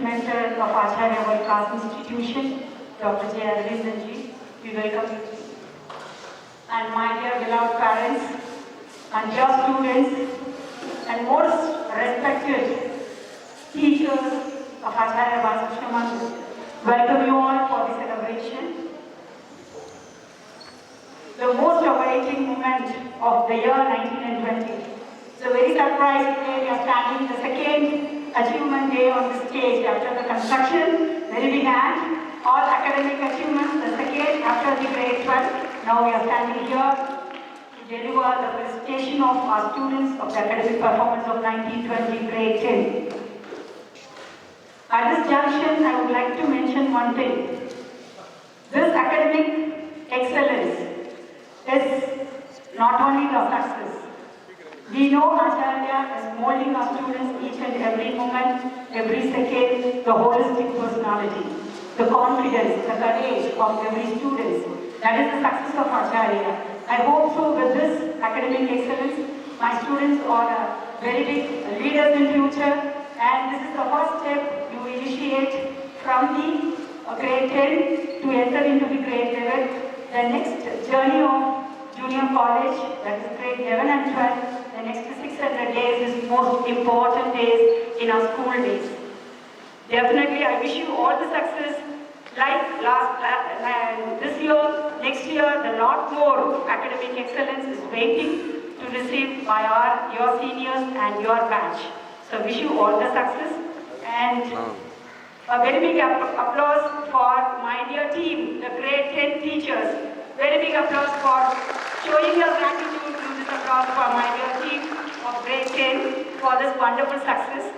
Mentor of Acharya World Class Institution, Dr. J. Aravindan ji. We welcome you. And my dear beloved parents, and dear students, and most respected teachers of Acharya Balakrishna Mandir, welcome you all for the celebration. The most awaiting moment of the year 1920. So very surprised today we are standing the second achievement day on the stage after the construction, very big hand. All academic achievements, the second after the grade 12. Now we are standing here to deliver the presentation of our students of the academic performance of 1920 grade 10. At this junction, I would like to mention one thing. This academic excellence is not only the success. We know Acharya is molding our students each and every moment, every second, the holistic personality, the confidence, the courage of every student. That is the success of Acharya. I hope so with this academic excellence, my students are very big leaders in future, and this is the first step you initiate from the grade 10 to enter into the grade 11. The next journey of junior college, that is grade 11 and 12, the next 600 days is most important days in our school days. Definitely, I wish you all the success. Like this year, next year, the lot more academic excellence is waiting to receive by your seniors and your batch. So wish you all the success, and a very big applause for my dear team, the grade 10 teachers. Very big applause for showing your gratitude. To this applause for my dear team of grade 10 for this wonderful success.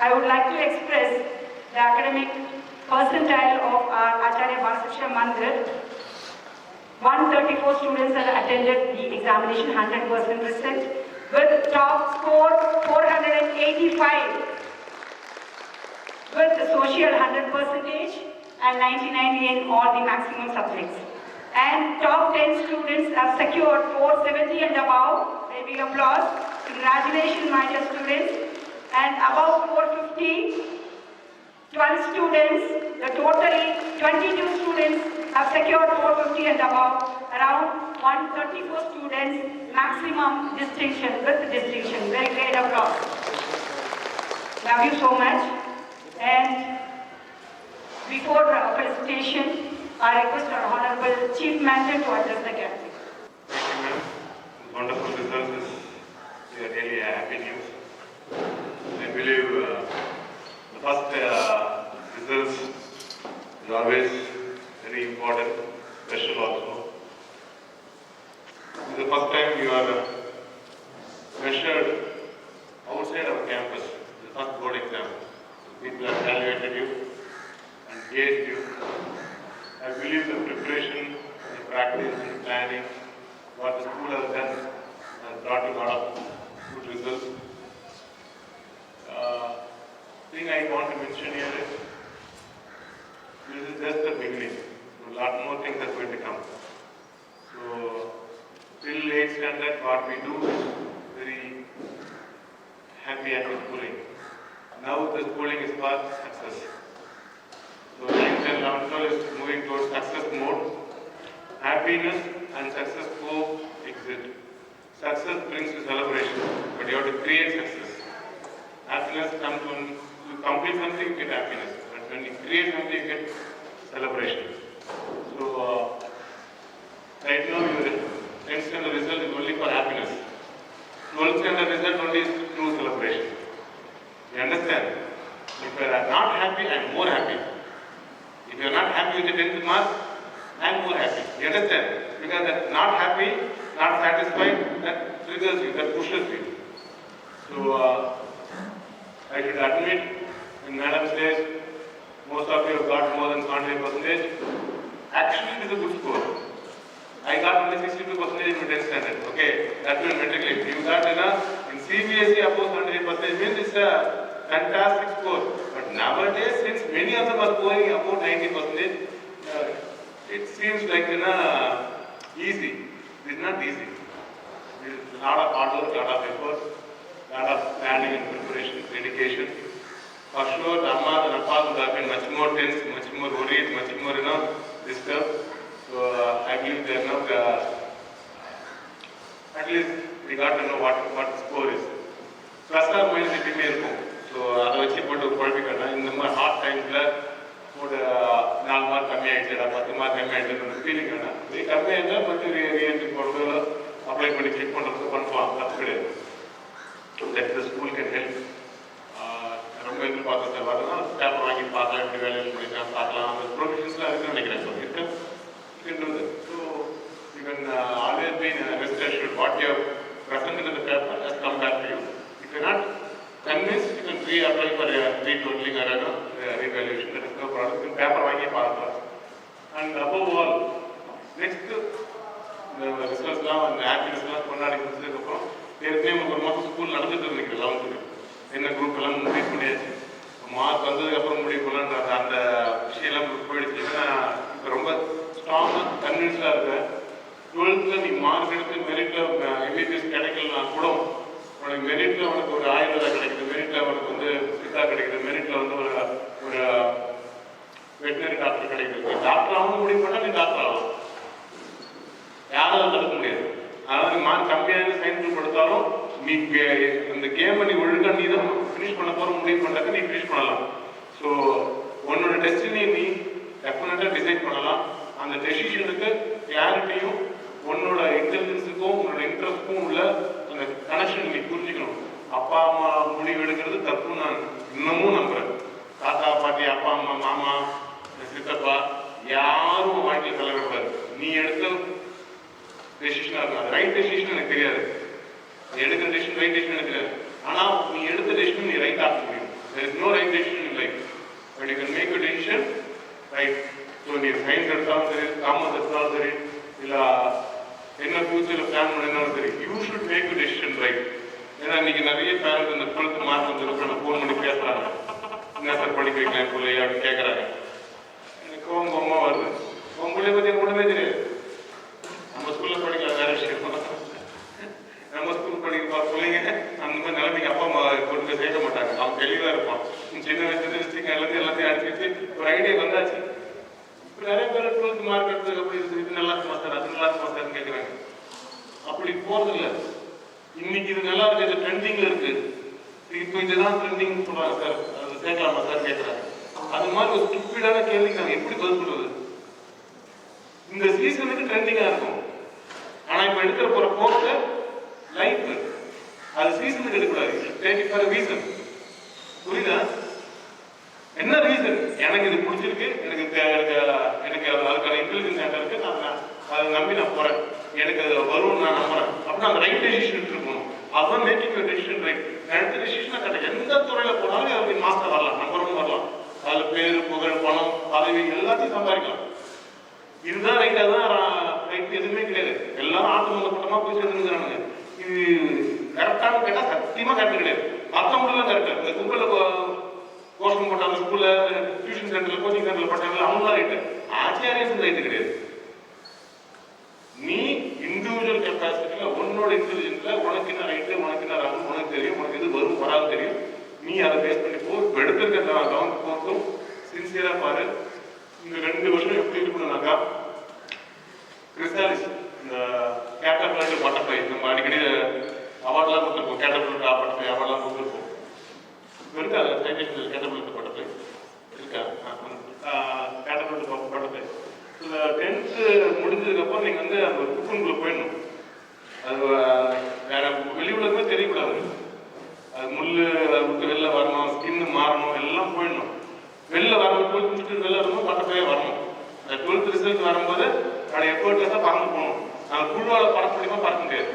I would like to express the academic percentile of our Acharya Balakrishna Mandir. 134 students have attended the examination, 100% result, with top score 485, with the social 100% and 99 in all the maximum subjects. And top 10 students have secured 470 and above. A big applause. Congratulations, my dear students. And above 450, 12 students, the totally 22 students have secured 450 and above. Around 134 students, maximum distinction, with distinction. Very great applause. Love you so much. And before the presentation, I request our Honorable Chief Mentor to address the gathering. Thank you, ma'am. Wonderful results is really happy news. I believe the first results is always very important, special also. This is the first time you are measured outside our campus, the first board exam. People have evaluated you and gauged you. I believe the preparation, the practice, and the planning, what the school has done has brought a lot of good results. Thing I want to mention here is, this is just the beginning. So a lot more things are going to come. So till 8th standard, what we do is very happy at the schooling. Now the schooling is for success. So 9th and 11th is moving towards success mode. Happiness and success coexist. Success brings you celebration, but you have to create success. Happiness comes when you complete something, you get happiness. But when you create something, you get celebration. So right now your 10th standard result is only for happiness. 12th standard result only is true celebration. You understand? If you are not happy, I am more happy. If you are not happy with the 10th mark, I am more happy. You understand? Because that not happy, not satisfied, that triggers you, that pushes you. So I should admit, when Madam says most of you have got more than 100%, actually it is a good score. I got only 62% in my 10th standard. Okay, that means matrically. You got in CBSE above 100% means it's a fantastic score. But nowadays, since many of them are scoring about 90%, it seems like easy. It is not easy. It is a lot of hard work, a lot of effort, a lot of planning and preparation, dedication. For sure, the Amma and Appa would have been much more tense, much more worried, much more, disturbed. So I believe they are now, at least we got to know what the score is. Plus or minus it may go. So அதை வச்சு போட்டு குழப்பிக்கணும். இந்த மாதிரி heart டைம்ஸில் ஒரு 4 mark கம்மியாகிடுச்சு, 10 mark கம்மியாகிடுச்சுன்னு feeling வேணாம். இது கம்மியாகிட்டால் மட்டும் ரீஎன்ட்ரி போடுறதோ அப்ளை பண்ணி செக் பண்ணுறதுக்கு பண்ணலாம், தப்பு கிடையாது. That the school can help. ரொம்ப எதிர்பார்த்து சார் வரலாம், பேப்பர் வாங்கி பார்க்கலாம், எப்படி வேலை பண்ணிக்கலாம் பார்க்கலாம். அந்த ப்ரொவிஷன்ஸ்லாம் இருக்குன்னு நினைக்கிறேன் sir. So you can always be rest assured what you have presented in the paper has come back to you. If you are not convinced, you can re-apply for retotaling or revaluation. That is no problem. You can paper வாங்கி பார்க்கலாம். And above all, next the ரிசல்ட்ஸ்லாம் அந்த ஆக்டிவிட்டிஸ்லாம் கொண்டாடி முடிச்சதுக்கப்புறம் ஏற்கனவே ஒரு மாதம் school நடந்துட்டு இருந்துருக்கு 11th. என்ன குரூப் எல்லாம் முடிவு பண்ணியாச்சு. மார்க் வந்ததுக்கப்புறம் முடிவு பண்ணலான்ற அந்த விஷயம்லாம் போயிடுச்சு. ஏன்னா இப்போ ரொம்ப ஸ்ட்ராங்காக கன்வின்ஸ்டாக இருக்கேன். 12th நீ மார்க் எடுத்து மெரிட்டில் எம்பிபிஎஸ் கிடைக்கலனா கூட உனக்கு மெரிட்டில் உனக்கு ஒரு ஆயுர்வேதா கிடைக்குது, மெரிட்டில் உனக்கு வந்து சித்தா கிடைக்குது, மெரிட்டில் வந்து ஒரு வெட்டினரி டாக்டர் கிடைக்குது. டாக்டர் ஆகணும் முடிவு பண்ணால் நீ டாக்டர் ஆகலாம், யாரும் தடுக்க முடியாது. அதாவது நீ மார்க் கம்மியாக சயின்ஸ் கொடுத்தாலும் நீ அந்த கேமை நீ ஒழுங்காக நீ தான் ஃபினிஷ் பண்ண போகிற முடிவு பண்ணாக்க நீ ஃபினிஷ் பண்ணலாம். ஸோ உன்னோட டெஸ்டினி நீ டெஃபினட்டாக டிசைட் பண்ணலாம். அந்த டெசிஷனுக்கு கிளாரிட்டியும் உன்னோட இன்டெலிஜென்ஸுக்கும் உன்னோட இன்ட்ரெஸ்ட்க்கும் உள்ள அந்த கனெக்ஷன் நீ புரிஞ்சுக்கணும். அப்பா அம்மா முடிவு எடுக்கிறது தப்பு நான் இன்னமும் நம்புறேன். தாத்தா பாட்டி, அப்பா அம்மா, மாமா, சித்தப்பா யாரும் வாழ்க்கையில் கலரக்கூடாது. நீ எடுத்த டெசிஷனாக இருக்கும், அது ரைட் டெசிஷன் எனக்கு தெரியாது. எடுக்கிற டெசிஷன் ரைட் டெசிஷன் எனக்கு தெரியாது. ஆனால் நீ எடுத்த டெசிஷன் நீ ரைட் ஆக்க முடியும். there is no right decision in life, but you can make a decision right. So நீ சயின்ஸ் எடுத்தாலும் சரி, காமர்ஸ் எடுத்தாலும் சரி, இல்லை என்ன ஃபியூச்சரில் பிளான் பண்ணினாலும் சரி, you should make a decision right. ஏன்னா இன்னைக்கு நிறைய பேரண்ட்ஸ் இந்த 12th மார்க் வந்துருக்காங்க, ஃபோன் பண்ணி பேசுகிறாங்க, என்ன சார் படிக்க வைக்கலாம் பிள்ளை அப்படின்னு கேட்குறாங்க. எனக்கு உங்கள் அம்மா வருது, உங்க பிள்ளைய பற்றி எனக்கு ஒன்றுமே தெரியாது. நம்ம ஸ்கூலில் படிக்கலாம் வேற விஷயம். நம்ம ஸ்கூல் படிக்கிற பிள்ளைங்க அந்த மாதிரி நிலைமைக்கு அப்பா அம்மா கொண்டு போய் சேர்க்க மாட்டாங்க. அவன் தெளிவாக இருப்பான். சின்ன வயசுல எல்லாத்தையும் அடிச்சு ஒரு ஐடியா வந்தாச்சு. இப்போ நிறைய பேர் 12th மார்க் எடுத்தது அப்படி இது நல்லா இருக்குமா சார், அது நல்லா இருக்குமா சார்னு கேட்குறாங்க. அப்படி போகிறது இல்லை. இன்னைக்கு இது நல்லா இருக்கு, இது ட்ரெண்டிங்கில் இருக்கு, இப்போ இதுதான் ட்ரெண்டிங் சொல்கிறாங்க சார், அது சேர்க்கலாமா சார் கேட்குறாங்க. அது மாதிரி ஒரு ஸ்டூபிடான கேள்விக்கு நாங்கள் எப்படி பதில் சொல்றது? இந்த சீசனுக்கு ட்ரெண்டிங்காக இருக்கும். ஆனால் இப்போ எடுக்கிற போகிற கோர்ஸை லைஃப் அது சீசனுக்கு எடுக்கக்கூடாது. Take it for reason. புரியுதா? என்ன ரீசன்? எனக்கு இது பிடிச்சிருக்கு, எனக்கு அதுக்கான இன்டெலிஜென்ஸ் என்கிட்ட இருக்கு, நான் அதை நம்பி நான் போறேன், எனக்கு அது வரும்னு நான் நம்புறேன். அப்படி அந்த ரைட் டெசிஷன் இருக்கணும். அதுதான் மேக்கிங் யூர் டெசிஷன் ரைட். அடுத்த டெசிஷனாக கிடையாது. எந்த துறையில் போனாலும் அப்படி மாஸ்டர் வரலாம், நம்பரும் வரலாம். அதில் பேர், புகழ், பணம், பதவி எல்லாத்தையும் சம்பாதிக்கலாம். இதுதான் ரைட், அதுதான் ரைட், எதுவுமே கிடையாது. எல்லாரும் ஆட்டு மந்த கூட்டமாக போய் சேர்ந்துருக்கிறானுங்க. இது கரெக்டானு கேட்டால் சத்தியமாக கரெக்டு கிடையாது. மற்றவங்களும் கரெக்டு. இந்த கும்பலில் கோஷம் போட்ட அந்த ஸ்கூலில், டியூஷன் சென்டரில், கோச்சிங் சென்டரில் போட்டாங்க, அவங்களாம் ரைட்டு. ஆச்சாரியன் ரைட்டு கிடையாது. நீ இண்டிவிஜுவல் கெப்பாசிட்டியில் உன்னோட இன்டெலிஜென்ஸில் உனக்கு என்ன ரைட்டு, உனக்கு என்ன ராங்கு உனக்கு தெரியும், உனக்கு எது வரும் வராது தெரியும். நீ அதை பேஸ் பண்ணி போ. இப்போ எடுத்துருக்க கவர்மெண்ட் கோர்ஸும் சின்சியராக பாரு. இந்த 2 வருஷம் எப்படி இருக்கணும்னாக்கா, கிறிஸ்டாலிஸ் இந்த கேட்டபிள் பட்டர்ஃப்ளை நம்ம அடிக்கடி அவார்ட்லாம் கொடுத்துருப்போம். கேட்டபிள் பட்டர்ஃப்ளை அவார்ட்லாம் கொடுத்துருப்போம். இருக்கா சைன்டிஸ்ட் கேட்டபிள் பட்டர்ஃப்ளை இருக்கா? கேட்டபிள் பட்டர்ஃப்ளை. இந்த 10th முடிஞ்சதுக்கப்புறம் நீங்கள் வந்து அந்த குக்குன்குள்ளே போயிடணும். அது வேற வெளி உலகமே தெரியக்கூடாது. அது முள் அதை விட்டு வெளில வரணும், ஸ்கின்னு மாறணும், எல்லாம் போயிடணும். வெளில வரணும், 12th முடிச்சுட்டு வெளில வரணும், பட்டர்ஃப்ளையே வரணும். அந்த 12th ரிசல்ட் வரும்போது அதோட எஃபர்ட்லெஸ்ஸாக பறந்து போகணும். அந்த புல்வால் பறக்க முடியுமா? பறக்க முடியாது.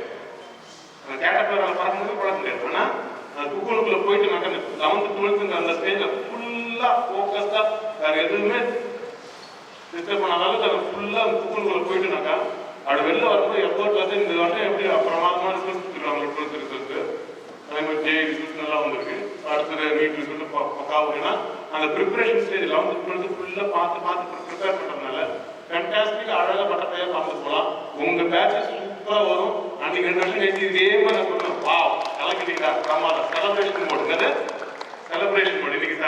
அந்த கேட்டபிளால் பறக்க முடியுமா? பறக்க முடியாது. ஆனால் அந்த குக்குனுக்குள்ளே போயிட்டு நாங்கள் அந்த 11th 12th அந்த ஸ்டேஜில் ஃபுல்லாக ஃபோக்கஸ்டாக வேறு எதுவுமே டிஸ்டர்ப் பண்ணாலும் அது ஃபுல்லாக அந்த குக்குனுக்குள்ளே போயிட்டுனாக்கா அது வெளில வரும்போது எஃபர்ட்லெஸ்ஸாக இந்த வருஷம் எப்படி பிரமாதமான ரிசல்ட் கொடுத்துருக்காங்க. 12th ரிசல்ட்டு அதே மாதிரி ஜே ரிசல்ட் நல்லா வந்திருக்கு. அடுத்தது நீட் ரிசல்ட் பக்காவுன்னா அந்த ப்ரிப்பரேஷன் ஸ்டேஜ் 11th 12th ஃபுல்லாக பார்த்து ப்ரிப்பேர் பண்ணுறதுனால ஃபேண்டாஸ்டிக் அழகாக பட்டத்தையாக பார்த்து போகலாம். உங்கள் பேட்சஸ் சூப்பராக வரும். அன்றைக்கி 2 வருஷம் கழிச்சு இதே மாதிரி நான் சொல்லுவேன், வா கலக்கிட்டீங்களா பிரமாதம். செலப்ரேஷன் மோடு, என்னது செலப்ரேஷன் மோடு. இன்னைக்கு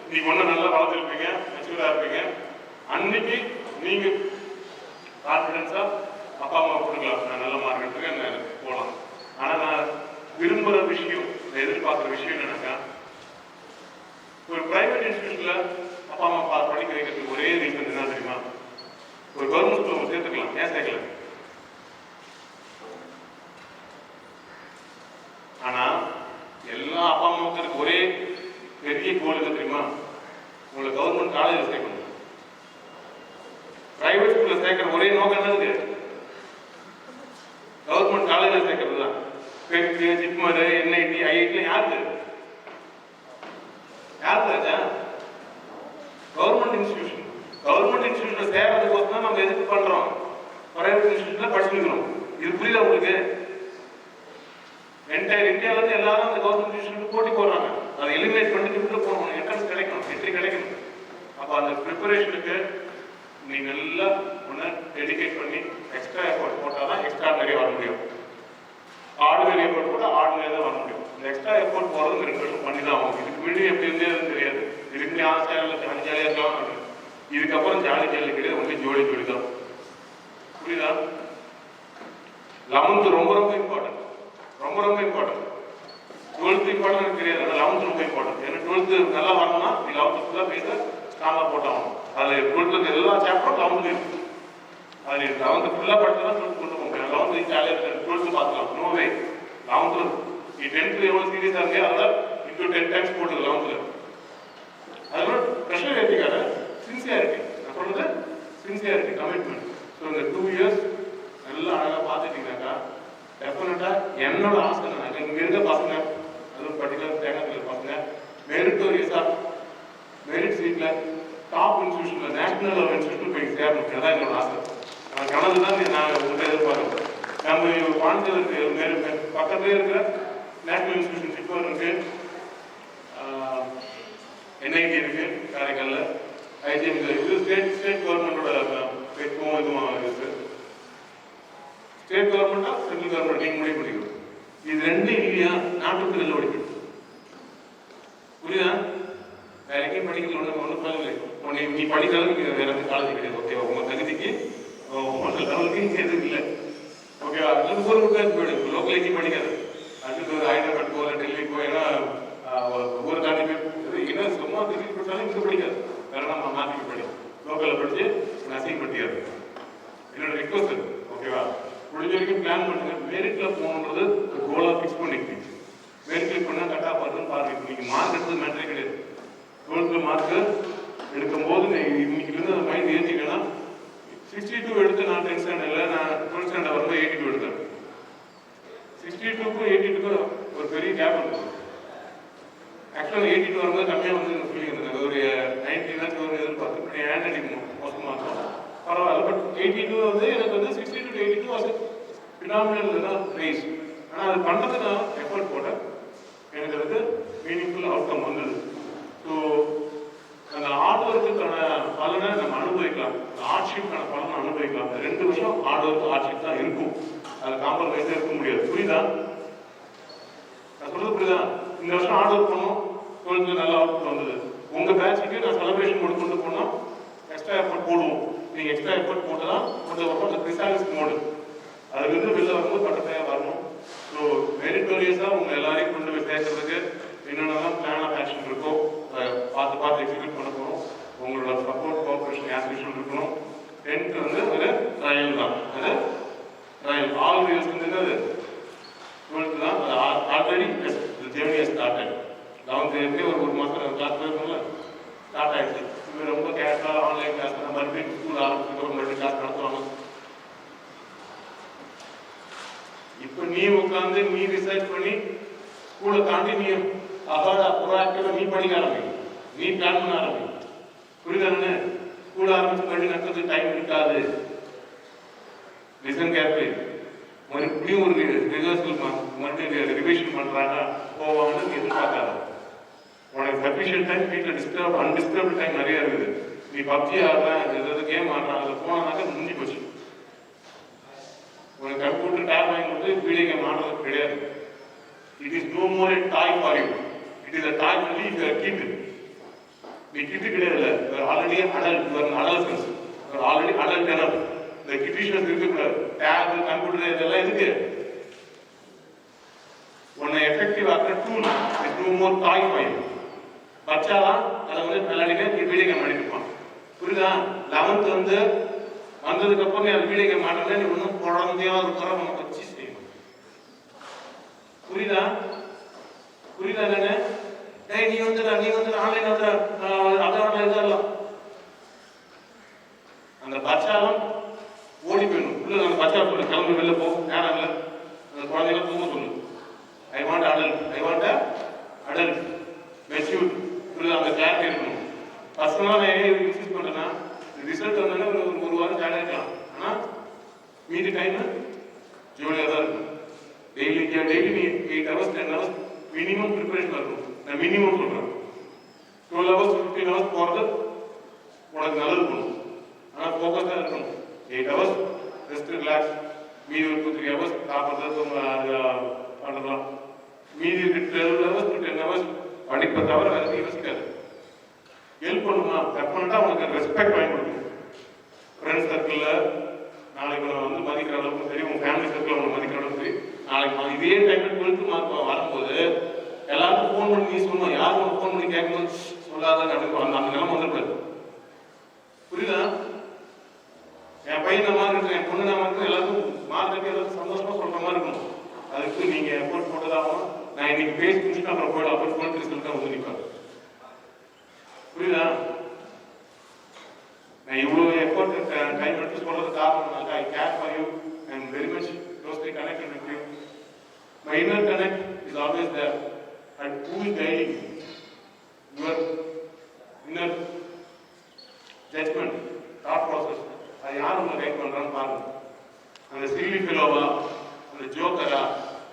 இன்னைக்கு ஒன்றும் நல்லா வளர்த்துருப்பீங்க, மெச்சூராக இருப்பீங்க. அன்னைக்கு நீங்கள் கான்ஃபிடென்ஸாக அப்பா அம்மா கொடுக்கலாம், நான் நல்ல மார்க் எடுத்துருக்கேன், நான் போகலாம். ஆனால் நான் விரும்புகிற விஷயம், நான் எதிர்பார்க்குற விஷயம் என்னன்னாக்கா, ஒரு பிரைவேட் இன்ஸ்டியூஷனில் அப்பா அம்மா படிக்க வைக்கிறதுக்கு ஒரே ரீசன் என்ன தெரியுமா? ஒரு கவர்மெண்ட் ஸ்கூல் சேர்த்துக்கலாம், ஏன் சேர்க்கல? ஆனால் எல்லா அப்பா அம்மாவுக்கு ஒரே பெரிய கோல் என்ன தெரியுமா? உங்களை கவர்மெண்ட் காலேஜில் சேர்க்கணும். பிரைவேட் ஸ்கூலில் சேர்க்கிற ஒரே நோக்கம் என்னது? கவர்மெண்ட் காலேஜில் சேர்க்கறது தான். பெட், ஜிப்மர், NIT, IIT யாருக்கு? யாருக்கு ராஜா? Government institution. கவர்மெண்ட் இன்ஸ்டிடியூஷன் சேர்றதுக்கோசம் தான் நம்ம எதுக்கு பண்றோம்? பிரைவேட் இன்ஸ்டிடியூஷன்ல படிச்சுக்கிறோம். இது புரியுதா உங்களுக்கு? என்டையர் இந்தியாவில இருந்து எல்லாரும் அந்த கவர்மெண்ட் இன்ஸ்டிடியூஷனுக்கு போட்டி போடுறாங்க. அதை எலிமினேட் பண்ணிட்டு உள்ள போகணும், என்ட்ரன்ஸ் கிடைக்கணும், என்ட்ரி கிடைக்கணும். அப்போ அந்த ப்ரிப்பரேஷனுக்கு நீங்க நல்லா ஒன்று டெடிகேட் பண்ணி எக்ஸ்ட்ரா எஃபோர்ட் போட்டால் தான் எக்ஸ்ட்ரா நிறைய வர முடியும். ஆர்டினரி எஃபோர்ட் போட்டால் ஆர்டினரி தான் வர முடியும். இந்த எக்ஸ்ட்ரா எஃபோர்ட் போகிறது 2 வருஷம் பண்ணி தான் ஆகும். இதுக்கு முன்னாடி எப்படி இருந்தேன்னு தெரியாது. இதுக்கு ஆசையாக ஜாலியாக இருக்கலாம். இதுக்கப்புறம் ஜாலி கிடையாது, ஒன்லி ஜோடி தான். புரியுதா? 11th ரொம்ப ரொம்ப இம்பார்ட்டன்ட், ரொம்ப ரொம்ப இம்பார்ட்டன்ட். 12th இம்பார்ட்டன்ட் எனக்கு தெரியாது, ஆனால் 11th ரொம்ப இம்பார்ட்டன்ட். ஏன்னா 12th நல்லா வரணும்னா நீ 11th தான் பேச ஸ்ட்ராங்காக போட்டாகும். அதில் 12th எல்லா சாப்டரும் 11th இருக்கு. அது 11th ஃபுல்லாக படிச்சா 12th கொண்டு போக முடியும். 11th ஜாலியாக இருக்கு, 12th பார்த்துக்கலாம். நோ வே. 11th நீ 10th எவ்வளோ சீரியஸாக இருக்கே அதோட இன்னும் 10 டைம்ஸ் போட்டுது 11th. அதோட ப்ரெஷர் ஏற்றிக்காத, சின்சியாரிட்டி. நான் சொல்றது சின்சியாரிட்டி, கமிட்மெண்ட். ஸோ இந்த 2 years நல்லா அழகாக பார்த்துட்டீங்கன்னாக்கா டெஃபினட்டாக என்னோட ஆசை என்னன்னாக்கா இங்கே இருக்க பசங்க, அதுவும் பர்டிகுலர் தேங்காய் பசங்க மெரிட்டோரியஸாக மெரிட் சீட்டில் டாப் இன்ஸ்டியூஷனில் நேஷனல் லெவல் இன்ஸ்டியூஷன் போய் சேரணும். அதான் என்னோட ஆசை. நான் கனவு தான் நான் உங்கள்கிட்ட எதிர்பார்க்குறேன். நம்ம பாண்டிச்சேரி பக்கத்துலேயே இருக்கிற நேஷனல் இன்ஸ்டியூஷன் சிப்பர் இருக்கு, NIT இருக்கு காரைக்காலில், IGM இது ஸ்டேட் கவர்மெண்டோட இதுவும் இருக்கு. ஸ்டேட் கவர்மெண்டா சென்ட்ரல் கவர்மெண்ட் நீங்கள் முடிவு பண்ணிக்கணும். இது ரெண்டும் இல்லையா நாட்டுக்கு நல்ல படிக்கணும். புரியுதா? வேற எங்கேயும் படிக்கல ஒன்றும் பிரச்சனை இல்லை. நீ படிக்கிறதுக்கு வேற எந்த காலேஜ் கிடையாது. ஓகேவா? உங்கள் தகுதிக்கு உங்கள் லெவலுக்கு இங்கே எதுவும் இல்லை. ஓகேவா? அது ஒரு முக்காது போயிடும். லோக்கல் எங்கேயும் படிக்காது. அடுத்து ஒரு ஹைதராபாத் போல டெல்லி போயினா ஒவ்வொரு தாண்டி போய் இன்னும் சும்மா திடீர் படித்தாலும் இங்கே படிக்காது. வேற நம்ம மாற்றி படிக்கும். லோக்கலில் படித்து நசிங் பண்ணியாது. என்னோட ரிக்வஸ்ட் இருக்கு. ஓகேவா? முடிஞ்ச வரைக்கும் பிளான் பண்ணுங்க. மெரிட்டில் போகணுன்றது ஒரு கோலாக ஃபிக்ஸ் பண்ணிக்கணும். மெரிட்டில் பண்ணால் கரெக்டாக பாருன்னு பாருங்க. நீங்கள் மார்க் எடுத்தது மேட்டரே கிடையாது. 12th மார்க்கு எடுக்கும்போது இன்னைக்கு இருந்து அந்த மைண்ட் ஏற்றிக்கலாம். 62 எடுத்து நான் 10th ஸ்டாண்டர்ட் இல்லை, நான் 12th ஸ்டாண்டர்ட் வரும்போது 82 எடுத்தேன். 62க்கும் 82க்கும் ஒரு பெரிய கேப் இருக்குது. ஆக்சுவலாக 82 வரும்போது கம்மியாக வந்து ஃபீலிங் இருந்தது. ஒரு 90 ஒரு எதிர்பார்த்து ஹேண்ட் ரைட்டிங் மோசமாக இருக்கும். பரவாயில்ல. பட் 82 வந்து எனக்கு வந்து 62 to 82 வாஸ் ஃபினாமினல் தான் ரைஸ். ஆனால் அது பண்ணுறதுக்கு நான் எஃபர்ட் போட்டேன். எனக்கு அதுக்கு மீனிங்ஃபுல் அவுட்கம் வந்தது. ஸோ அந்த ஹார்ட் ஒர்க்குக்கான பலனை நம்ம அனுபவிக்கலாம், அந்த ஹார்ட்ஷிப்கான பலனை அனுபவிக்கலாம். அந்த 2 வருஷம் ஹார்ட் ஒர்க் ஹார்ட்ஷிப் தான் இருக்கும். அதில் காம்ப்ரமைஸாக இருக்க முடியாது. புரியுதா? நான் சொல்றது புரியுதா? இந்த வருஷம் ஹார்ட் ஒர்க் பண்ணோம், 12th நல்ல அவுட்புட் வந்தது. உங்கள் பேட்சுக்கு நான் செலிப்ரேஷன் கொண்டு போனோம், எக்ஸ்ட்ரா எஃபர்ட் போடுவோம். நீங்கள் எக்ஸ்ட்ரா எஃபர்ட் போட்டு தான் அந்த கிறிஸ்டாலிஸ் மோடு அதுக்கு வந்து வெளில வரும்போது பட்டத்தையாக வரணும். ஸோ மெரிட்டோரியஸாக உங்கள் எல்லாரையும் கொண்டு போய் சேர்க்கறதுக்கு என்னென்னலாம் பிளான் ஆஃப் ஆக்ஷன் இருக்கோ பார்த்து எக்ஸிக்யூட் பண்ண போகிறோம். உங்களோட சப்போர்ட் கோஆப்ரேஷன் ஆஸ்பிரேஷன் இருக்கணும். 10th வந்து ஒரு ட்ரையல் தான். அது ட்ரையல். ஆல் ரியல்ஸ் வந்து என்னது 12th தான். அது ஆல்ரெடி ஜெர்னி ஸ்டார்டட். 11th ஒரு மாதம் கிளாஸ் போயிருக்கோம்ல, ஸ்டார்ட் ஆகிடுச்சு. இது ரொம்ப கேஷாக ஆன்லைன் கிளாஸ் தான். மறுபடியும் ஸ்கூல் ஆரம்பிச்சுக்கிறோம், மறுபடியும் கிளாஸ் நடத்துவாங்க. இப்போ நீ உட்காந்து நீ ரிசர்ச் பண்ணி ஸ்கூலை தாண்டி நீ அகாடா ப்ரோஆக்டிவாக நீ படிக்க ஆரம்பி, நீ பிளான் பண்ண ஆரம்பி. புரியுதானே? ஸ்கூல் ஆரம்பிச்சு மறுபடியும் நடத்துறதுக்கு டைம் இருக்காது. Listen carefully. மறுபடியும் ஒரு ரிஹர்சல் மறுபடியும் ரிவிஷன் பண்ணுறாங்க போவாங்கன்னு எதிர்பார்க்காத. உனக்கு சஃபிஷியன்ட் டைம் வீட்டில் அன்டிஸ்டர்ப்டு டைம் நிறைய இருக்குது. நீ பப்ஜி ஆடுறேன், ஏதாவது கேம் ஆடுறான், அதில் போனாக்கா முடிஞ்சு போச்சு. உனக்கு கம்ப்யூட்டர் டேப் வாங்கி கொடுத்து வீடியோ கேம் ஆடுறது கிடையாது. It is no more a toy for you. It is a toy only if you are a kid. நீ கிட்டு கிடையாது, already adult, adolescence, already adult enough. இந்த கிட்டிஷன்ஸ் இருக்கக்கூடாது. டேப், கம்ப்யூட்டர் இதெல்லாம் எதுக்கு? உன்னை எஃபெக்டிவ் ஆக்கிற tool. It's no more toy for you. பச்சாதான் அதை வந்து விளையாடினே வீடியோ கேம் ஆடிட்டுப்பான். புரியுதா? 11th வந்து வந்ததுக்கு அப்புறம் நீ அது வீடியோ கேம் ஆடுறேன், நீ ஒன்றும் குழந்தையா இருக்கிற உனக்கு வச்சு செய்யணும். புரியுதா? புரியுதா தானே? நீ வந்து ஆன்லைன் வந்து அதான் இதெல்லாம் அந்த பச்சாலும் ஓடி போயிடும். உள்ள அந்த பச்சா சொல்லு, கிளம்பி வெளில போ, நேரம் இல்லை, அந்த குழந்தைகளை தூங்க சொல்லு. I want adult mature. அந்த கிளாரிட்டி இருக்கணும். பர்சனலாக நான் ஏன் இன்சிஸ்ட் பண்ணுறேன்னா, ரிசல்ட் வந்தோடனே ஒரு வாரம் ஜாலியாக இருக்கலாம். ஆனால் மீதி டைமு ஜோலியாக தான் இருக்கும். டெய்லி நீ 8 hours 10 hours மினிமம் ப்ரிப்பரேஷன் இருக்கும். நான் மினிமம் சொல்கிறேன். 12 hours 15 hours போகிறது உனக்கு நல்லது பண்ணும். ஆனால் ஃபோக்கஸாக இருக்கணும். 8 hours ரெஸ்ட் ரிலாக்ஸ், மீதி ஒரு 2-3 hours சாப்பிட்றது பண்ணலாம். மீதி 12 hours to 10 hours படிப்பை தவிர வேறு எதுவும் யோசிக்காது. ஹெல்ப் பண்ணுமா? டெஃபினட்டாக உனக்கு ரெஸ்பெக்ட் வாங்கி கொடுக்கும். ஃப்ரெண்ட்ஸ் சர்க்கிளில் நாளைக்கு நான் வந்து மதிக்கிற அளவுக்கு சரி, உங்கள் ஃபேமிலி சர்க்கிளில் உங்களை மதிக்கிற அளவுக்கு சரி, நாளைக்கு இதே டைமில் 12th மார்க் வரும்போது எல்லாருக்கும் ஃபோன் பண்ணி நீ சொல்லணும். யாரும் உனக்கு ஃபோன் பண்ணி கேட்கணும் சொல்லாத அந்த நிலைமை வந்துருக்காது. புரியுதா? என் பையன் நான் மார்க் இருக்கேன், என் பொண்ணு நான் மார்க், எல்லாருக்கும் மார்க் இருக்கு, எல்லாருக்கும் சந்தோஷமா சொல்ற மாதிரி இருக்கணும். அதுக்கு நீங்க எஃபோர்ட் போட்டதாகவும் நான் இன்னைக்கு பேசி முடிச்சுட்டு அப்புறம் போயிடும், அப்புறம் டுவெல்த் ரிசல்ட் தான் வந்து நிற்பாங்க. புரியுதா? நான் இவ்வளவு எஃபோர்ட் டைம் எடுத்து சொல்றது காரணம், I care for you, I am very much closely connected with you. My inner connect is always there. And who is guiding your inner judgement, thought process, அது யார் உங்களை கைட் பண்றான்னு பாருங்க. அந்த சில்லி ஃபிலோவா, அந்த ஜோக்கரா,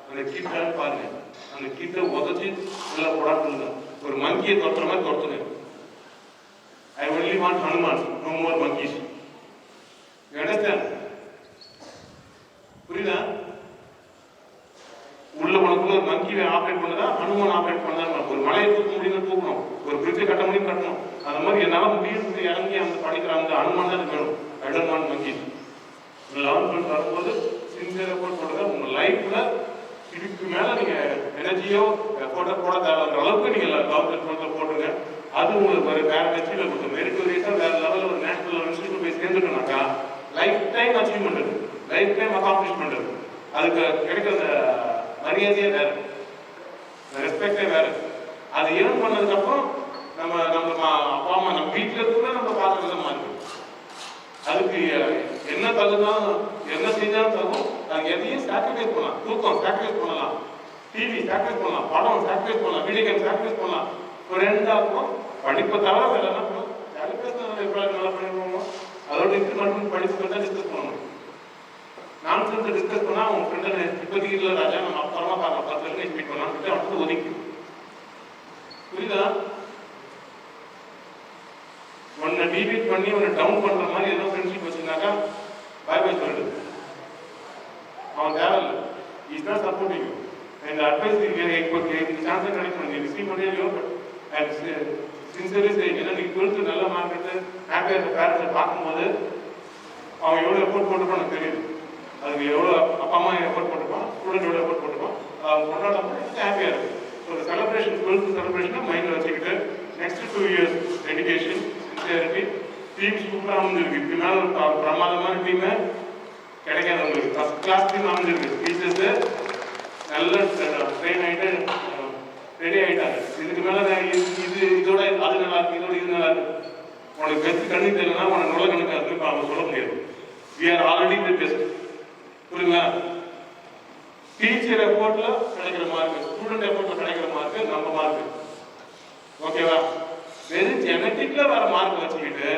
அந்த கிட்டான்னு பாருங்க. அந்த கிட்ட உதச்சி உள்ள போடாதுங்க. ஒரு மங்கியை தொட்டுற மாதிரி தொட்டுங்க. I only want Hanuman, no more monkeys. You understand? புரியுதா? உள்ள உனக்குள்ள ஒரு மங்கியை ஆப்ரேட் பண்ணதா, ஹனுமான் ஆப்ரேட் பண்ணதா. ஒரு மலையை தூக்க முடியும்னு தூக்கணும், ஒரு பிரிட்ஜை கட்ட முடியும் கட்டணும். அந்த மாதிரி என்னால் முடியும் இறங்கி அந்த படிக்கிற அந்த ஹனுமான் தான் வேணும். I don't want monkeys. Learn பண்ணி வரும்போது சின்சியர் எஃபோர்ட் போடுறது உங்க லைஃப்ல இதுக்கு மேல நீங்க எனர்ஜியோ எஃபோர்ட்டோ போட தேவைன்ற அளவுக்கு நீங்க கவர்மெண்ட் போட்டுங்க. அது உங்களுக்கு வேற கட்சியில் கொடுக்கும். மெரிட்டோரியஸா வேற லெவலில் ஒரு நேஷனல் இன்ஸ்டியூட் போய் சேர்ந்துட்டோம்னாக்கா lifetime achievement, lifetime accomplishment. அதுக்கு கிடைக்கிற மரியாதையே வேற, ரெஸ்பெக்டே வேற. அது ஏன் பண்ணதுக்கு அப்புறம் நம்ம அப்பா அம்மா நம்ம வீட்டில் இருக்கிற நம்ம பார்க்குற விதமா இருக்கு. அதுக்கு என்ன தகுதான், என்ன செஞ்சாலும் தகும். அது எதையும் சாக்ரிஃபைஸ் பண்ணலாம். தூக்கம் சாக்ரிஃபைஸ் பண்ணலாம், டிவி சாக்ரிஃபைஸ் பண்ணலாம், படம் சாக்ரிஃபைஸ் பண்ணலாம், வீடியோ கேம் சாக்ரிஃபைஸ் பண்ணலாம். ஒரு ரெண்டாகும் படிப்பை தவிர வேற என்ன பண்ணும்? சாக்ரிஃபைஸ் நல்லா பண்ணிடுவோமோ அதோட இது மட்டும் படிப்பு தான் டிஸ்கஸ் பண்ணணும். நான் சொல்லிட்டு டிஸ்கஸ் பண்ணால் உங்க ஃப்ரெண்டு இப்போதைக்கு இல்லை ராஜா, நம்ம அப்புறமா பார்க்கலாம், 10 வருஷம் மீட் பண்ணலாம் அடுத்து ஒதுக்கி. புரியுதா? உன்னை டிபீட் பண்ணி உன்னை டவுன் பண்ற மாதிரி ஏதோ ஃப்ரெண்ட்ஷிப் வச்சிருந்தாக்கா பை பை சொல்லிடு. அவன் தேவையில்லை. Is not supporting you. இந்த அட்வைஸ் இப்போ சான்ஸ் கனெக்ட் பண்ணி ரிசீவ் பண்ணியோ சின்சியர்லி செய்யுங்க. ஏன்னா நீங்கள் 12th நல்ல மார்க் எடுத்து ஹாப்பியாக இருக்க பேரண்ட்ஸை பார்க்கும்போது அவன் எவ்வளோ எஃபோர்ட் போட்டுப்பான் எனக்கு தெரியுது. அதுக்கு எவ்வளோ அப்பா அம்மா எஃபோர்ட் போட்டுப்பான், ஸ்டூடெண்ட் எவ்வளோ எஃபோர்ட் போட்டுப்பான், அவங்க கொண்டாடும் ஹாப்பியாக இருக்கும். ஸோ செலிப்ரேஷன் 12th செலிப்ரேஷனை மைண்டில் வச்சுக்கிட்டு next 2 years dedication, sincerity, team சூப்பராக அமைஞ்சிருக்கு. இதுக்கு மேலே ஒரு பிரமாதமான டீமை கிடைக்காது உங்களுக்கு. ஃபர்ஸ்ட் கிளாஸ் டீம் அமைஞ்சிருக்கு. டீச்சர்ஸு நல்லா ட்ரெயின் ஆகிட்டு ரெடி ஆகிட்டாங்க. இதுக்கு மேலே இதோட அது நல்லா இருக்கு, இதோட இது நல்லா இருக்கு. உனக்கு பெஸ்ட் கண்ணு தெரியலன்னா உனக்கு நல்ல கணக்கு இருக்கு அவங்க சொல்ல முடியாது. We are already the best. புரியுங்களா? டீச்சர் எஃபோர்ட்ல கிடைக்கிற மார்க், ஸ்டூடெண்ட் எஃபோர்ட்ல கிடைக்கிற மார்க் நம்ம மார்க். ஓகேவா? வெறும் ஜெனட்டிக்ல வர மார்க் வச்சுக்கிட்டு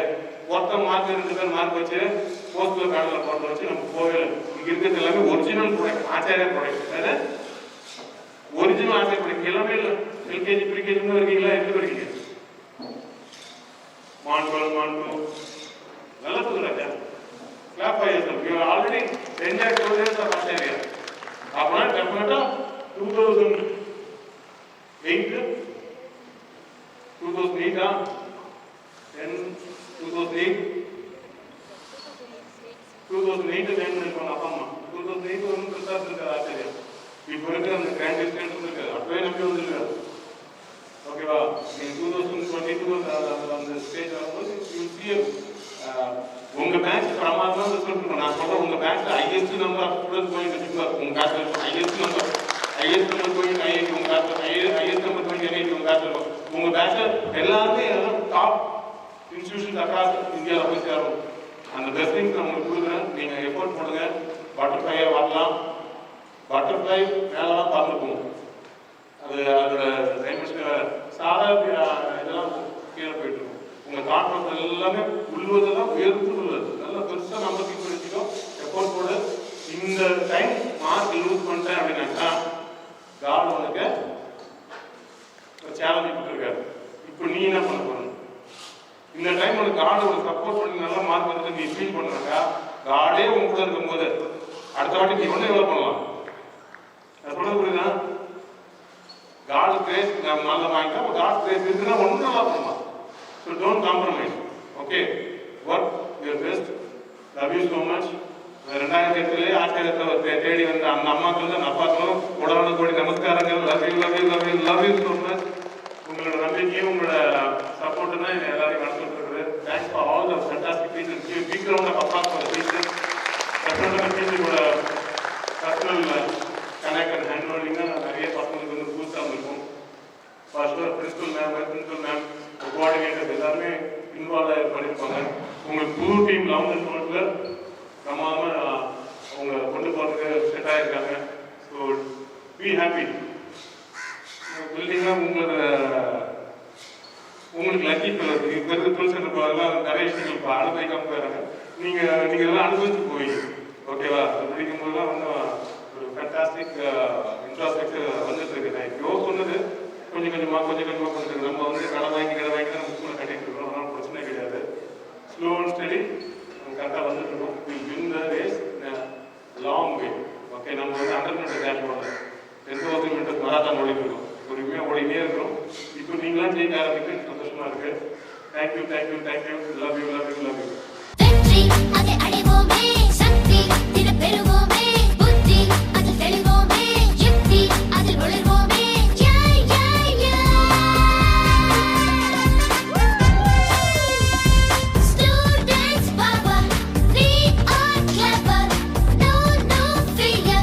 ஒருத்தன் மார்க் 2 பேர் மார்க் வச்சு போஸ்ட்ல பேனல்ல போட்டு வச்சு நம்ம போகல. இங்க இருக்கிறது எல்லாமே ஒரிஜினல் ப்ராடக்ட், ஆச்சாரிய ப்ராடக்ட். அதாவது ஒரிஜினல் ஆச்சாரிய ப்ராடக்ட் எல்லாமே இல்லை. எல்கேஜி ப்ரீகேஜி இருக்கீங்களா? எப்படி இருக்கீங்க? மான்2 நல்லா சொல்றாங்க. Clap for yourself. You are already enjoy 2 years of Acharya. அப்பனா டெஃபினட்டா 2008 2008 Then 2008 ஜாயின் பண்ணிருப்பாங்க அப்பா அம்மா. 2008 வந்து பிரசாத் இருக்காரு ஆச்சரியம். இப்போ இருக்கிற அந்த கிராண்ட் டிஸ்டன்ஸ் இருக்காது, அப்பவே நம்பி வந்துருக்காரு. ஓகேவா? நீங்க 2022 அந்த ஸ்டேஜ் வரும்போது உங்க பேட்ச் பிரமாதமா ரிசல்ட் இருக்கும். நான் சொல்றேன், உங்க பேட்ச்ல highest number of students going to JIPMER உங்க பேட்ச்ல இருக்கும். ஹையஸ்ட் நம்பர் கோயிங் ஐஐடி உங்க பேட்ச்ல, ஹையஸ்ட் நம்பர் கோயிங் என்ஐடி உங்க பேட்ச்ல இருக்கும். உங்க பேட்ச்ல எல்லாருமே டாப் இன்ஸ்டிடியூஷன்ஸ் அக்ராஸ் இந்தியாவில் போய் சேரும். அந்த பெஸ்டிங்ஸ் நான் உங்களுக்கு கொடுக்குறேன். நீங்க எஃபோர்ட் போடுங்க. பட்டர்ஃப்ளையை வரலாம், பட்டர்ஃப்ளை மேலதான் பறந்துக்கும். அதோட டைமென்ஷன் வேற. சாதா இதெல்லாம் கீழே போயிட்டு இருக்கும். உங்க கான்ஃபிடன்ஸ் எல்லாமே உள்ளுவதெல்லாம் உயர்ந்து உள்ளது. நல்லா பெருசா நம்பர் கீப் பண்ணிக்கோ, எஃபோர்ட் போடு. இந்த டைம் மார்க் லூஸ் பண்ணிட்டேன் அப்படின்னாக்கா காட் உனக்கு ஒரு சேலஞ்ச் கொடுத்துருக்காரு. இப்போ நீ என்ன பண்ண போற? இந்த டைம் உனக்கு காடு ஒரு சப்போர்ட் பண்ணி நல்லா மார்க் வந்துட்டு நீ ஃபீல் பண்ணாக்கா காடே உங்க கூட இருக்கும்போது அடுத்த வாட்டி நீ ஒன்றும் எவ்வளோ பண்ணலாம். நான் சொல்றது புரியுதா? காட் கிரேஸ் நல்லா வாங்கிட்டா காட் கிரேஸ் இருக்குன்னா ஒன்றும் நல்லா பண்ணலாம். So don't compromise. Okay, work your best. Love you so much. 2008 ஆச்சரியத்தை தேடி வந்த அந்த அம்மாக்களும் அந்த அப்பாக்களும் உடனே கோடி நமஸ்காரங்கள். Love you love you love you love you so much. உங்களோட நம்பிக்கையும் உங்களோட சப்போர்ட் தான் எல்லாரையும் நடந்துட்டு இருக்குது. Thanks for all the fantastic teachers. Big round of applause for the teachers. டெஃபினட்டாக டீச்சரோட பர்சனல் கனெக்ட் அண்ட் ஹேண்ட் ஹோல்டிங்காக நிறைய பசங்களுக்கு வந்து புதுசாக இருக்கும். ஃபர்ஸ்ட் பிரின்சிபல் மேம் கோஆர்டினேட்டர்ஸ் எல்லாருமே இன்வால்வ் பண்ணியிருப்பாங்க. உங்களுக்கு புது டீம் 11th and 12th பிரமாதமாக அவங்க கொண்டு போகிறதுக்கு செட் ஆகிருக்காங்க. So be happy. பில்டிங்காக உங்களுக்கு லக்கி பில்லர். இப்போ இருக்கிற டுவெல்த் சென்டர் போகிறதுலாம் நிறைய விஷயங்கள் இப்போ அனுபவிக்காம போயிடறாங்க. நீங்கள் எல்லாம் அனுபவிச்சு போய் ஓகேவா? படிக்கும் போதெல்லாம் வந்து ஒரு ஃபேண்டாஸ்டிக் இன்ஃப்ராஸ்ட்ரக்சர் வந்துட்டு இருக்கு. நான் இப்போ சொன்னது கொஞ்சம் கொஞ்சமாக பண்ணிட்டு நம்ம வந்து கடை வாங்கி தான் நம்ம ஸ்கூலில் கட்டிட்டு இருக்கோம். அதனால பிரச்சனை கிடையாது. ஸ்லோ அண்ட் ஸ்டடி நம்ம கரெக்டாக வந்துட்டு இருக்கோம். Win the race long way. Okay, நம்ம வந்து 100 மீட்டர் கேட்ச் பண்ணல, 10,000 மீட்டர் மராத்தான் ஓடிட்டு இருக்கோம். பொறுமையாக ஓடினே இருக்கிறோம். இப்போ நீங்களாம் ஜெயிக்க ஆரம்பிக்க சந்தோஷமா இருக்கு. Thank you thank you thank you. Love you love you love you. வெற்றி அதை அடைவோமே, சக்தி தின பெறுவோமே, புத்தி அதில் தெளிவோமே, யுக்தி அதில் ஒளிர்வோமே. Jai Jai Jai. Students power, we are clever. No no fear,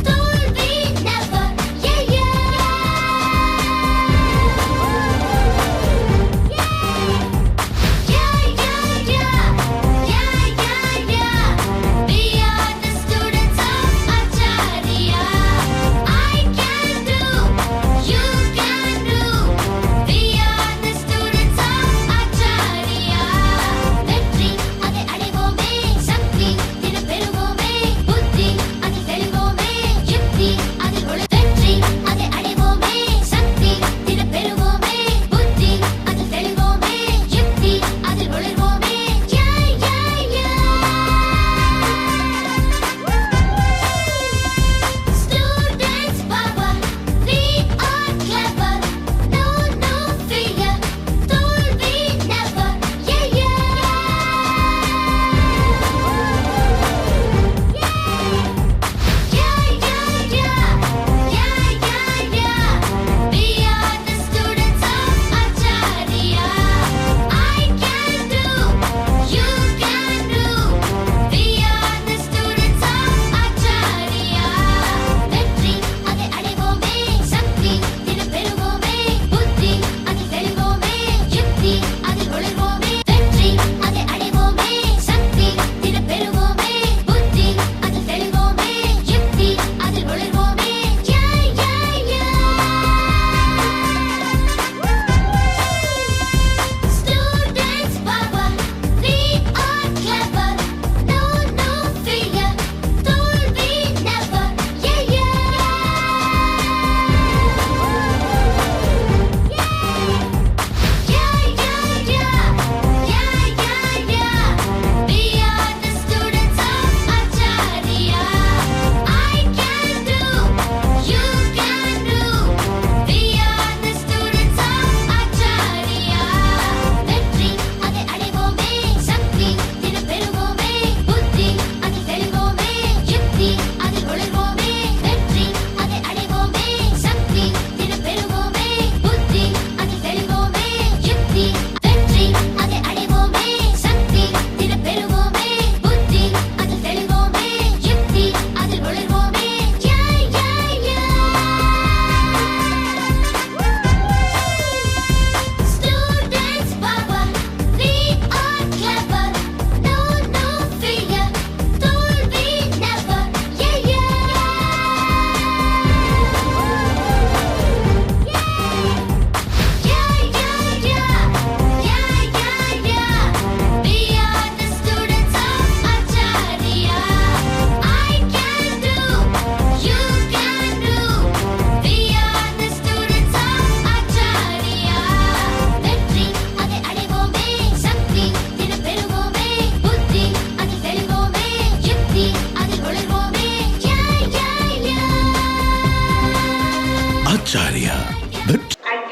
தோல்வி never. Yeah yeah. Yeah yeah yeah. Yeah yeah yeah. We are the students.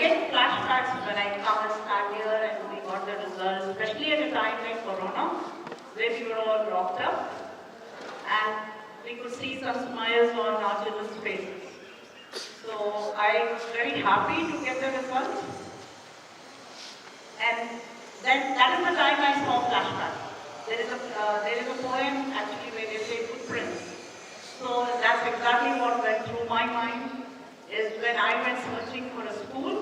get flashbacks when I come and stand here and we got the results, especially at a time like Corona, where we were all locked up and we could see some smiles on our children's faces. So I'm very happy to get the results. And then that is the time I saw flashback. There is a poem actually where they say footprints. So that's exactly what went through my mind, is when I went searching for a school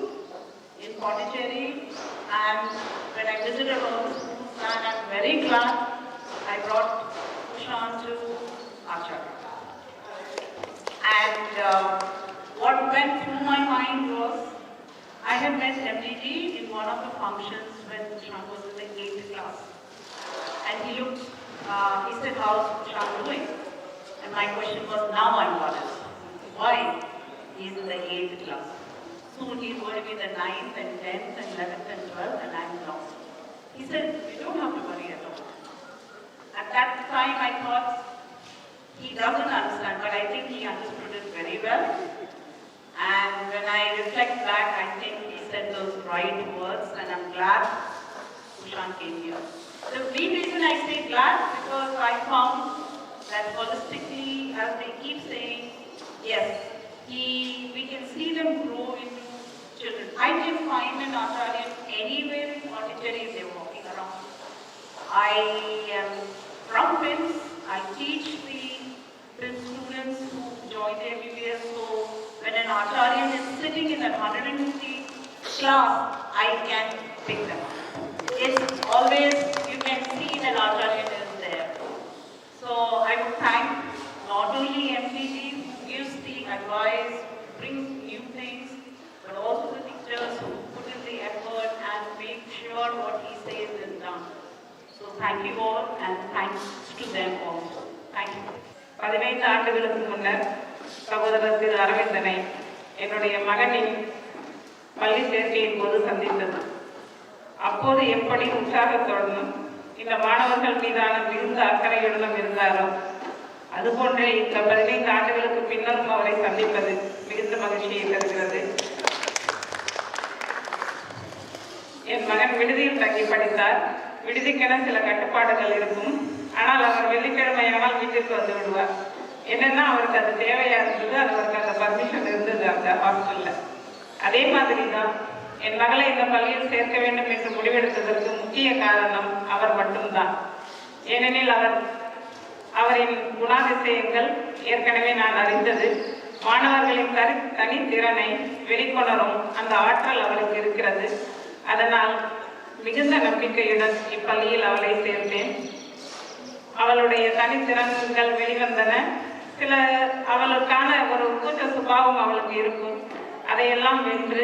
in Pondicherry, and when I visited all the schools, and I'm very glad I brought Sushant to Acharya. And what went through my mind was, I had met MDG in one of the functions when Sushant was in the 8th class. And he looked, he said, how's Sushant doing? And my question was, now I'm bothered. Why? He's in the 8th class. Soon he's going to be the 9th and 10th and 11th and 12th and I'm lost. He said, you don't have to worry at all. At that time I thought, he doesn't understand, but I think he understood it very well. And when I reflect back, I think he said those right words, and I'm glad Sushant came here. The main reason I say glad, because I found that holistically, as they keep saying, yes, we can see them grow into children. I can find an Acharya anywhere in Pondicherry if they're walking around. I am from PIMS. I teach the PIMS students who join the MBBS. So when an Acharya is sitting in that 150 class, I can pick them up. It's always, you can see that Acharya is there. So I would thank not only MDG who gives the advice, brings new things, but also the teachers who put in the effort and make sure what he says is done. So thank you all and thanks to them also. Thank you. 15 ஆண்டுகளுக்கு முன்னர் சகோதரர் திரு அரவிந்தனை என்னுடைய மகனின் பள்ளி சேர்க்கையின் போது சந்தித்தது. அப்போது எப்படி உற்சாகத்தோடனும் இந்த மாணவர்கள் மீதான மிகுந்த அக்கறையுடனும் இருந்தாரோ அதுபோன்றே இந்த 15 ஆண்டுகளுக்கு பின்னரும் அவரை சந்திப்பது மிகுந்த மகிழ்ச்சியை தருகிறது. என் மகன் விடுதியில் தங்கி படித்தார். விடுதிக்கென சில கட்டுப்பாடுகள் இருக்கும். ஆனால் அவர் வெள்ளிக்கிழமையானால் வீட்டிற்கு வந்து விடுவார். என்னன்னா அவருக்கு அது தேவையா இருந்தது, அவருக்கு அந்த பர்மிஷன் இருந்தது அந்த ஹாஸ்டல்ல. அதே மாதிரி தான் என் மகளை இந்த பள்ளியில் சேர்க்க வேண்டும் என்று முடிவெடுத்ததற்கு முக்கிய காரணம் அவர் மட்டும்தான். ஏனெனில் அவரின் குணாதிசயங்கள் ஏற்கனவே நான் அறிந்தது. மாணவர்களின் தனித்திறனை வெளிக்கொணரும் அந்த ஆற்றல் அவளுக்கு இருக்கிறது. அதனால் மிகுந்த நம்பிக்கையுடன் இப்பள்ளியில் அவளை சேர்த்தேன். அவளுடைய தனித்திறன்கள் வெளிவந்தன. சில அவளுக்கான ஒரு கூச்ச சுபாவம் அவளுக்கு இருக்கும். அதையெல்லாம் வென்று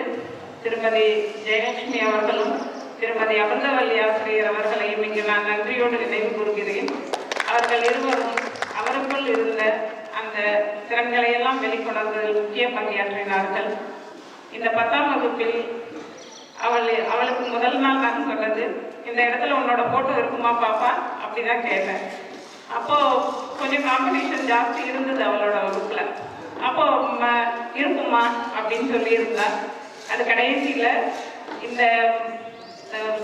திருமதி ஜெயலட்சுமி அவர்களும் திருமதி அமிர்தவல்லி ஆசிரியர் அவர்களையும் இங்கு நான் நன்றியோடு நினைவு கூறுகிறேன். அவர்கள் இருவரும் அவருக்குள் இருந்த அந்த திறன்களை எல்லாம் வெளிக்கொணர்வதில் முக்கிய பங்காற்றினார்கள். இந்த 10ஆம் வகுப்பில் அவளுக்கு முதல் நாள் நான் சொன்னது, இந்த இடத்துல உன்னோட போட்டோ இருக்குமா பாப்பா அப்படிதான் கேட்டேன். அப்போ கொஞ்சம் காம்படிஷன் ஜாஸ்தி இருந்தது அவளோட வகுப்புல. அப்போ இருக்குமா அப்படின்னு சொல்லியிருந்தா. அது கடைசியில் இந்த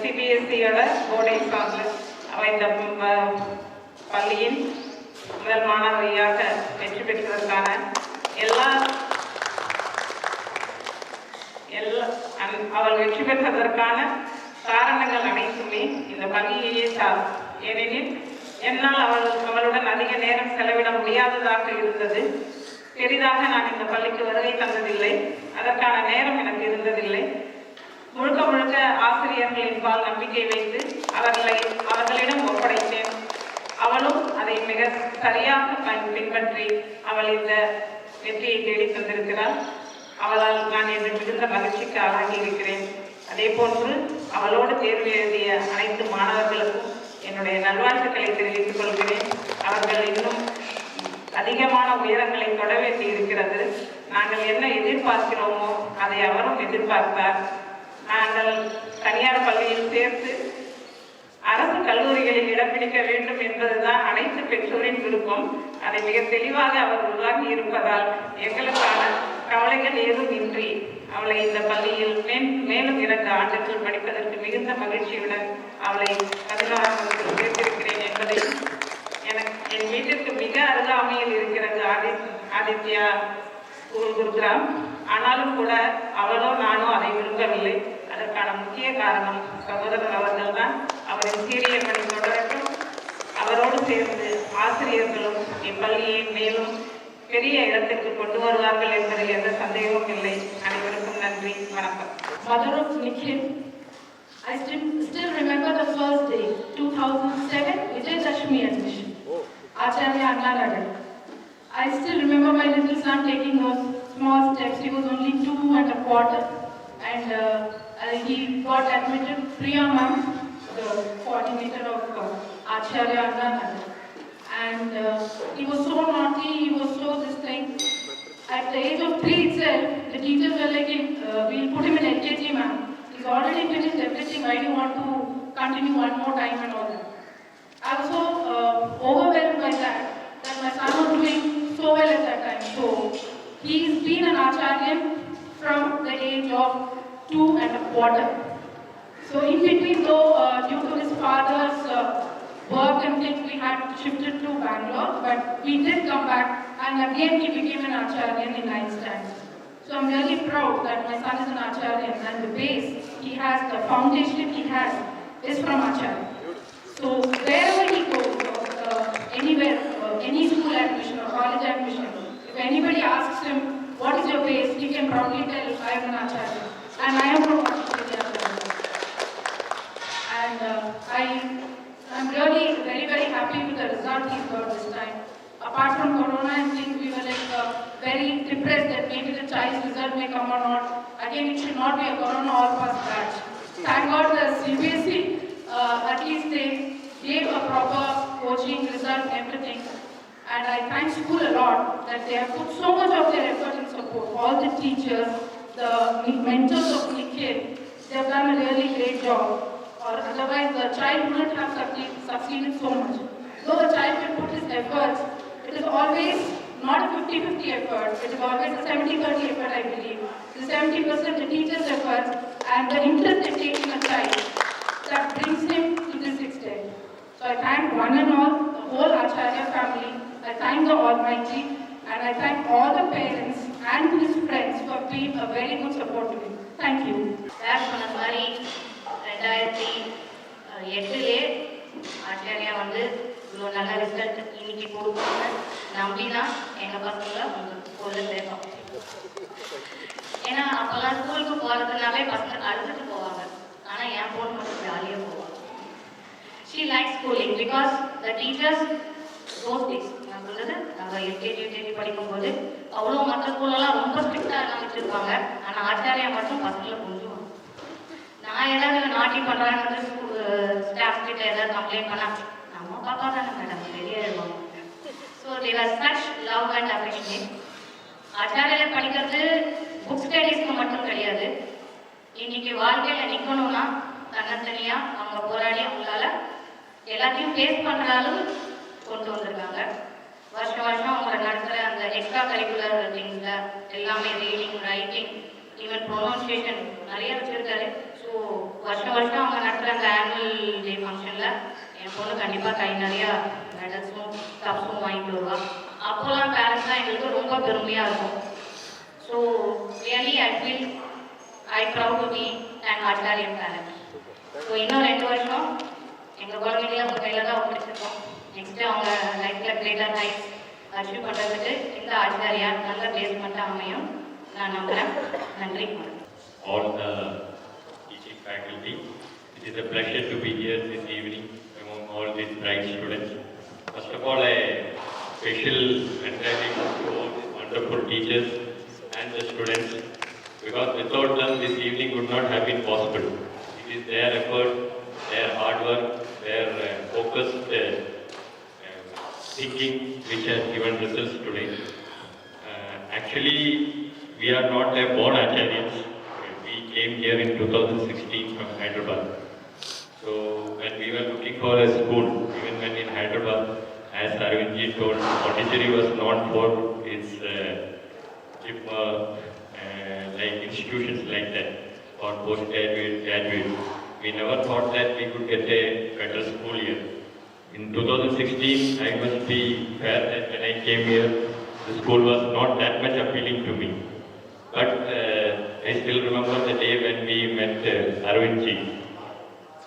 சிபிஎஸ்சியோட போர்டு எக்ஸாமில் அவள் இந்த பள்ளியின் முதல் மாணவியாக வெற்றி பெற்றதற்கான அவள் வெற்றி பெற்றதற்கான காரணங்கள் அனைத்துமே இந்த பள்ளியையே சார். ஏனெனில் என்னால் அவளுடன் அதிக நேரம் செலவிட முடியாததாக இருந்தது. பெரிதாக நான் இந்த பள்ளிக்கு வருகை தந்ததில்லை. அதற்கான நேரம் எனக்கு இருந்ததில்லை. முழுக்க முழுக்க ஆசிரியர்களின் பால் நம்பிக்கை வைத்து அவர்களிடம் ஒப்படைத்தேன். அவளும் அதை மிக சரியாக பின்பற்றி அவள் இந்த வெற்றியை தேடி தந்திருக்கிறாள். அவளால் நான் என்று மிகுந்த மகிழ்ச்சிக்கு ஆளாகி இருக்கிறேன். அதே போன்று அவளோடு தேர்வு எழுதிய அனைத்து மாணவர்களுக்கும் என்னுடைய நல்வாழ்த்துக்களை தெரிவித்துக் கொள்கிறேன். அவர்கள் இன்னும் அதிகமான உயரங்களை தொட வேண்டி இருக்கிறது. நாங்கள் என்ன எதிர்பார்க்கிறோமோ அதை அவரும் எதிர்பார்த்தார். நாங்கள் தனியார் பள்ளியில் சேர்த்து அரசு கல்லூரிகளில் இடம் பிடிக்க வேண்டும் என்பதுதான் அனைத்து பெற்றோரின் விருப்பம். அதை மிக தெளிவாக அவர் உருவாக்கி இருப்பதால் எங்களுக்கான கவலைகள் ஏதும் இன்றி அவளை இந்த பள்ளியில் மேலும் 2 ஆண்டுகள் படிப்பதற்கு மிகுந்த மகிழ்ச்சியுடன் அவளை 11ஆம் வகுப்பில் சேர்த்திருக்கிறேன் என்பதையும் என் வீட்டிற்கு மிக அருகாமையில் இருக்கிறது ஆதித்யா குருகிராம். ஆனாலும் கூட அவளோ நானோ அதை விரும்பவில்லை. அதற்கான முக்கிய காரணம் சகோதரர் அவர்கள் தான். அவரின் சீரிய பணி தொடரட்டும். அவரோடு சேர்ந்து ஆசிரியர்களும் இப்பள்ளியை மேலும் பெரிய இடத்திற்கு கொண்டு வருவார்கள் என்பதில் எந்த சந்தேகமும் இல்லை. அனைவருக்கும் நன்றி, வணக்கம். Mother of Nikhil, I still remember the first day, 2007, Vijayadashmi admission. Acharya Anna Nagar. I still remember my little son taking those small steps. He was only 2.25, and he got admitted Priya ma'am, the coordinator of Acharya Anna Nagar. And he was so naughty, he was so this thing. At the age of 3 itself, the teachers were like, we'll put him in LKG ma'am. He's already finished everything, why do you want to continue one more time and all that? I was so overwhelmed by that my son was doing so well at that time. So he's been an Acharyan from the age of 2.25. So in between though, due to his father's work and things, we had shifted to Bangalore, but we did come back and again he became an Acharyan in 9th standard. So I'm really proud that my son is an Acharyan, and the base he has, the foundation he has is from Acharya. So wherever he goes, anywhere, any school admission or college admission, if anybody asks him, what is your base, he can proudly tell, I am an Acharya. And I am from Acharya. And I'm really very happy with the result he's got this time. Apart from Corona and things, we were like very depressed that maybe the child's result may come or not. Again, it should not be a Corona all-pass batch. Thank God the CBSE, at least they gave a proper coaching result and everything. And I thank school a lot that they have put so much of their effort and support. All the teachers, the mentors of Nikhil, they have done a really great job. Or otherwise the child wouldn't have succeeded so much. Though the child will put his efforts, it is always not a 50-50 effort, it is always a 70-30 effort, I believe. The 70% the teacher's efforts and the interest they take in a child that brings him to this extent. So I thank one and all, the whole Acharya family, I thank the Almighty, and I thank all the parents and his friends for being a very good support to him. Thank you. Sir சொன்ன மாதிரி 2008 ஆச்சாரியா வந்து இவ்வளோ நல்ல result இன்னைக்கு கொடுக்கணும்னு நம்பி தான் எங்கள் பசங்களை உங்கள் ஸ்கூலில் சேர்த்தோம். ஏன்னா அப்போல்லாம் ஸ்கூலுக்கு போகிறதுனாவே பசங்க அழுதுட்டு போவாங்க. ஆனால் என் பொண்ணு மட்டும் ஜாலியாக போவாங்க. She like schooling because the teachers those days நான் சொல்கிறது நம்ம எல்கேஜி யூகேஜி படிக்கும்போது அவ்வளோ மற்ற ஸ்கூலெல்லாம் ரொம்ப ஸ்ட்ரிக்டாக எல்லாம் வச்சுருப்பாங்க. ஆனால் ஆச்சாரியா மட்டும் பசங்களை கொஞ்சம் நான் ஏதாவது நாட்டி பண்ணுறான்னு ஸ்டாஃப் கிட்ட ஏதாவது கம்ப்ளைண்ட் பண்ணால் நம்ம பாப்பா தானே மேடம் பெரிய எழுதுவாங்க. So there such love and affectionate. ஆச்சாரியில் படிக்கிறது புக் ஸ்டடீஸ்க்கு மட்டும் கிடையாது. இன்னைக்கு வாழ்க்கையில் நிற்கணும்னா தன்னத்தனியாக அவங்க போராடி அவங்களால எல்லாத்தையும் ஃபேஸ் பண்ணுற அளவு கொண்டு வந்திருக்காங்க. வருஷம் அவங்க நடத்துகிற அந்த எக்ஸ்ட்ரா கரிக்குலர் திங்ஸில் எல்லாமே ரீடிங், ரைட்டிங், ஈவன் ப்ரொனவுன்சியேஷன் நிறைய வச்சுருக்காரு. ஸோ வருஷம் அவங்க நடத்துகிற அந்த ஆனுவல் டே ஃபங்க்ஷனில் என் பொண்ணு கண்டிப்பாக கை நிறையா மெடல்ஸும் கப்ஸும் வாங்கிட்டு வருவா. அப்போல்லாம் பேரண்ட்ஸ்லாம் எங்களுக்கு ரொம்ப பெருமையாக இருக்கும். So really I proud to be and ஆச்சாரியன் பேரண்ட். ஸோ இன்னும் 2 வருஷம் எங்கள் குழந்தைங்கள உங்கள் கையில் தான் ஒப்படைச்சிருக்கோம். நெக்ஸ்ட்டு அவங்க லைஃப்பில் கிரேட்டர் ஹைட்ஸ் அச்சீவ் பண்ணுறதுக்கு இந்த ஆச்சாரியா நல்ல பிளேஸ்மெண்ட்டாக அமையும் நான் நம்புகிறேன். நன்றி. All the teaching faculty, it is a pleasure to be here this evening among all these bright students. First of all, a special and thanks to all these wonderful teachers and the students, because without them this evening would not have been possible. It is their effort, their hard work, their focused thinking which has given results today. Actually, we are not a born Acharyas. We came here in 2016 from Hyderabad. So when we were looking for a school, even when in Hyderabad, as Arvindji told, Pondicherry was known for its like institutions like that, or postgraduate, graduate. We never thought that we could get a better school here. In 2016, I must be fair that when I came here, the school was not that much appealing to me. But I still remember the day when we met Arvind ji.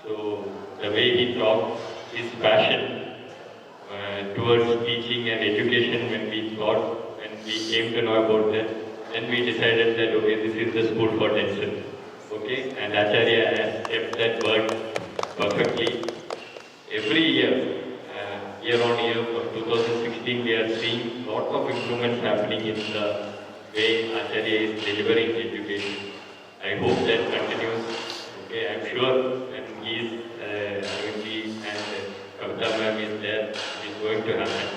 So the way he talked, his passion towards teaching and education, when we came to know about that, then we decided that, okay, this is the school for Denson. Okay, and Acharya has kept that word perfectly. Every year, year on year, from 2016, we are seeing lot of improvements happening in the way Acharya is delivering education. I hope that continues. Okay, I'm sure when he is, Arvindji and Kavita ma'am is there, it is going to happen.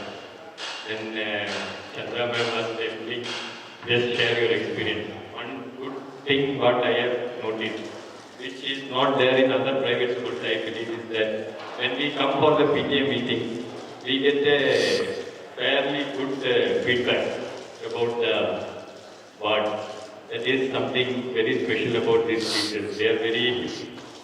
Then Chandra ma'am must definitely just share your experience. One good thing what I have noticed, which is not there in other private schools, I believe, is that when we come for the PTA meeting, we get a fairly good feedback about the ward. That is something very special about these teachers. They are very,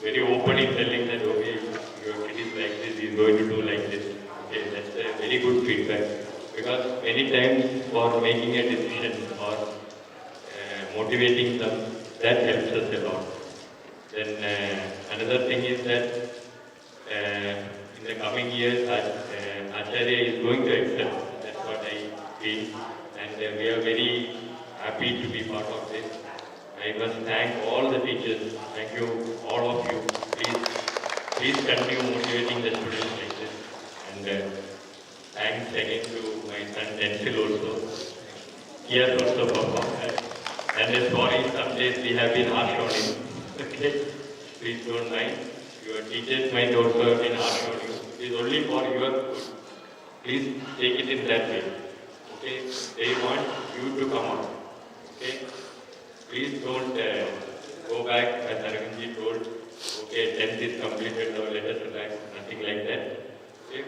very open in telling that, okay, your kid is like this, he is going to do like this. Okay, that's a very good feedback. Because many times for making a decision or motivating them, that helps us a lot. Then another thing is that in the coming years, Acharya is going to excel. That's what I feel. And we are very happy to be part of this. I must thank all the teachers. Thank you, all of you. Please continue motivating the students like this. And thanks again to my son Densil also. He has also performed. And sorry, some days we have been harsh on him. Okay, please don't mind. Your teachers might also have been harsh on you. It is only for your good. Please take it in that way. Okay, they want you to come out. Okay, please don't go back as Arvindji told. Okay, 10th is completed, now let us relax. Nothing like that. Okay,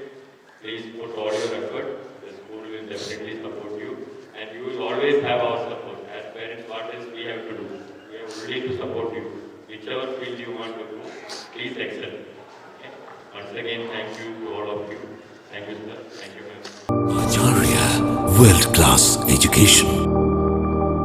please put all your effort. The school will definitely support you, and you will always have our support. As parents, what else we have to do? We have only to support you. Whichever field you want to do, please excel. Okay? Once again, thank you to all of you. Thank you, sir. Thank you, ma'am. Acharya World Class Education.